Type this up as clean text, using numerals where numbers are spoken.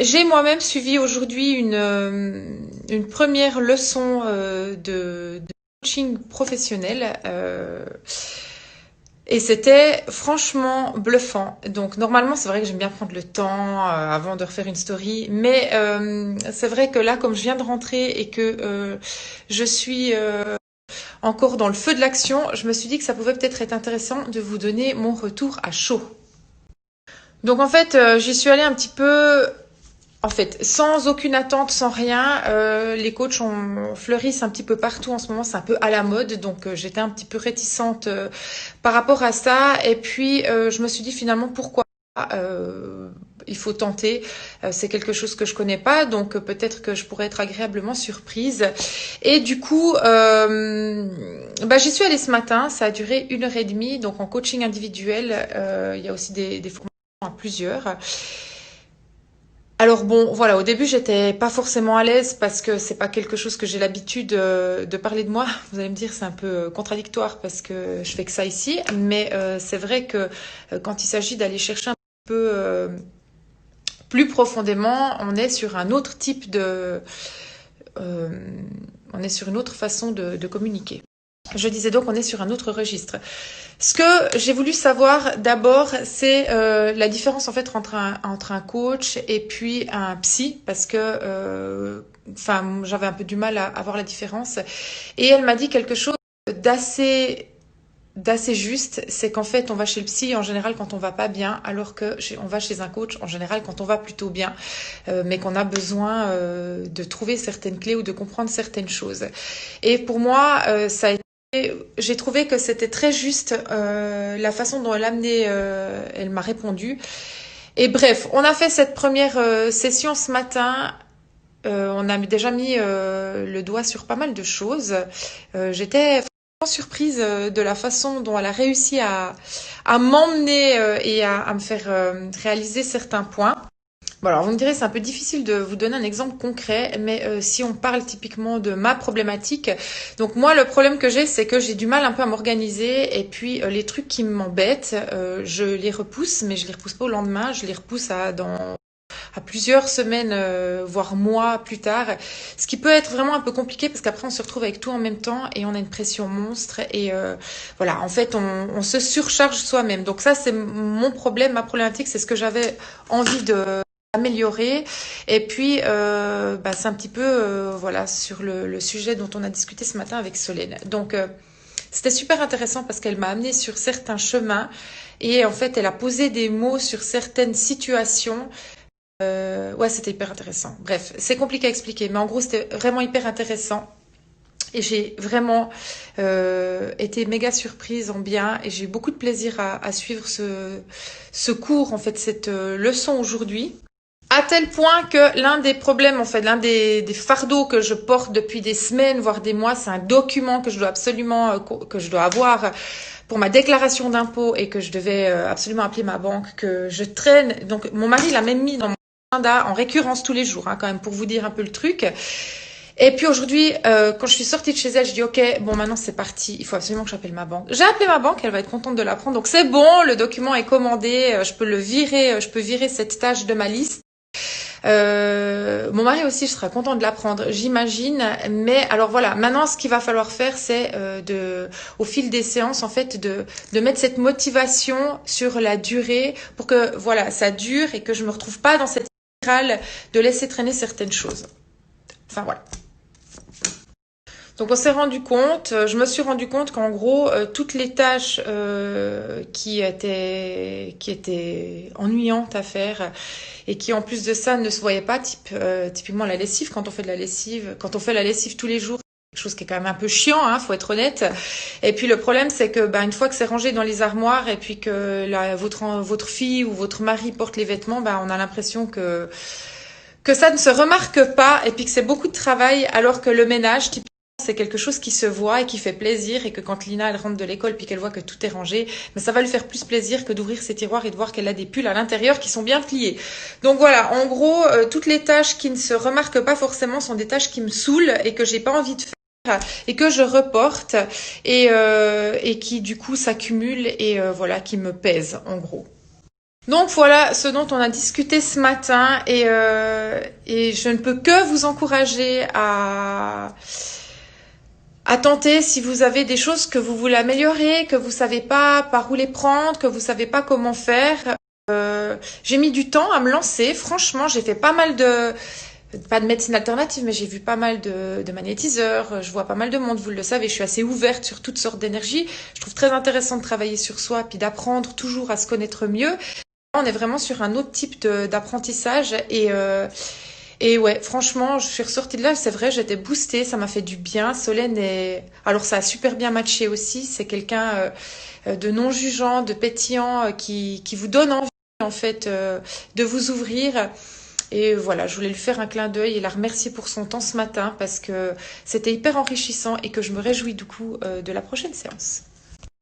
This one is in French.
J'ai moi-même suivi aujourd'hui une première leçon de coaching professionnel et c'était franchement bluffant. Donc normalement c'est vrai que j'aime bien prendre le temps avant de refaire une story, mais c'est vrai que là comme je viens de rentrer et que je suis encore dans le feu de l'action, je me suis dit que ça pouvait peut-être être intéressant de vous donner mon retour à chaud. Donc en fait j'y suis allée un petit peu. En fait, sans aucune attente, sans rien, les coachs fleurissent un petit peu partout en ce moment, c'est un peu à la mode, donc j'étais un petit peu réticente par rapport à ça. Et puis je me suis dit finalement pourquoi il faut tenter. C'est quelque chose que je connais pas, donc peut-être que je pourrais être agréablement surprise. Et du coup, j'y suis allée ce matin. Ça a duré 1 heure et demie, donc en coaching individuel. Il y a aussi des formations à plusieurs. Alors bon, voilà, au début j'étais pas forcément à l'aise parce que c'est pas quelque chose que j'ai l'habitude de parler de moi. Vous allez me dire c'est un peu contradictoire parce que je fais que ça ici, mais c'est vrai que quand il s'agit d'aller chercher un peu plus profondément, on est sur un autre type euh, on est sur une autre façon de communiquer. Je disais donc on est sur un autre registre. Ce que j'ai voulu savoir d'abord, c'est la différence en fait entre un coach et puis un psy, parce que j'avais un peu du mal à voir la différence. Et elle m'a dit quelque chose d'assez juste, c'est qu'en fait on va chez le psy en général quand on va pas bien, alors que on va chez un coach en général quand on va plutôt bien, mais qu'on a besoin de trouver certaines clés ou de comprendre certaines choses. Et pour moi, ça a été j'ai trouvé que c'était très juste la façon dont elle m'a répondu. Et bref, on a fait cette première session ce matin. On a déjà mis le doigt sur pas mal de choses. J'étais vraiment surprise de la façon dont elle a réussi à m'emmener et à me faire réaliser certains points. Bon, alors vous me direz, c'est un peu difficile de vous donner un exemple concret, mais si on parle typiquement de ma problématique, donc moi le problème que j'ai, c'est que j'ai du mal un peu à m'organiser et puis les trucs qui m'embêtent, je les repousse, mais je les repousse pas au lendemain, je les repousse à plusieurs semaines, voire mois plus tard, ce qui peut être vraiment un peu compliqué parce qu'après on se retrouve avec tout en même temps et on a une pression monstre et voilà, en fait on se surcharge soi-même. Donc ça c'est mon problème, ma problématique, c'est ce que j'avais envie de améliorer. Et puis c'est un petit peu voilà sur le sujet dont on a discuté ce matin avec Solène. Donc c'était super intéressant parce qu'elle m'a amené sur certains chemins et en fait elle a posé des mots sur certaines situations. Ouais, c'était hyper intéressant. Bref, c'est compliqué à expliquer, mais en gros c'était vraiment hyper intéressant. Et j'ai vraiment été méga surprise en bien et j'ai eu beaucoup de plaisir à suivre ce cours, en fait, cette leçon aujourd'hui. À tel point que l'un des problèmes, en fait, l'un des fardeaux que je porte depuis des semaines, voire des mois, c'est un document que je dois absolument, que je dois avoir pour ma déclaration d'impôt et que je devais absolument appeler ma banque, que je traîne. Donc, mon mari l'a même mis dans mon agenda en récurrence tous les jours, hein, quand même, pour vous dire un peu le truc. Et puis aujourd'hui, quand je suis sortie de chez elle, je dis ok, bon maintenant c'est parti, il faut absolument que j'appelle ma banque. J'ai appelé ma banque, elle va être contente de l'apprendre. Donc c'est bon, le document est commandé, je peux le virer, je peux virer cette tâche de ma liste. Mon mari aussi je serai content de l'apprendre, j'imagine. Mais alors voilà, maintenant ce qu'il va falloir faire, c'est au fil des séances en fait, de mettre cette motivation sur la durée pour que voilà ça dure et que je me retrouve pas dans cette spirale de laisser traîner certaines choses. Enfin voilà. Donc on s'est rendu compte, je me suis rendu compte qu'en gros, toutes les tâches qui étaient ennuyantes à faire et qui en plus de ça ne se voyaient pas, typiquement la lessive, quand on fait de la lessive, quand on fait la lessive tous les jours, c'est quelque chose qui est quand même un peu chiant, hein, faut être honnête. Et puis le problème, c'est que une fois que c'est rangé dans les armoires et puis que votre fille ou votre mari porte les vêtements, on a l'impression que ça ne se remarque pas et puis que c'est beaucoup de travail alors que le ménage, typiquement, c'est quelque chose qui se voit et qui fait plaisir et que quand Lina elle rentre de l'école puis qu'elle voit que tout est rangé, mais ça va lui faire plus plaisir que d'ouvrir ses tiroirs et de voir qu'elle a des pulls à l'intérieur qui sont bien pliés. Donc voilà, en gros, toutes les tâches qui ne se remarquent pas forcément sont des tâches qui me saoulent et que j'ai pas envie de faire et que je reporte et qui du coup s'accumulent et voilà qui me pèsent en gros. Donc voilà ce dont on a discuté ce matin et je ne peux que vous encourager à tenter si vous avez des choses que vous voulez améliorer, que vous savez pas par où les prendre, que vous savez pas comment faire. J'ai mis du temps à me lancer. Franchement, j'ai fait pas mal de, pas de médecine alternative, mais j'ai vu pas mal de magnétiseurs. Je vois pas mal de monde, vous le savez. Je suis assez ouverte sur toutes sortes d'énergies. Je trouve très intéressant de travailler sur soi, puis d'apprendre toujours à se connaître mieux. On est vraiment sur un autre type d'apprentissage et ouais, franchement, je suis ressortie de là, c'est vrai, j'étais boostée, ça m'a fait du bien. Solène est... Alors ça a super bien matché aussi, c'est quelqu'un de non jugeant, de pétillant, qui vous donne envie en fait de vous ouvrir. Et voilà, je voulais lui faire un clin d'œil et la remercier pour son temps ce matin parce que c'était hyper enrichissant et que je me réjouis du coup de la prochaine séance.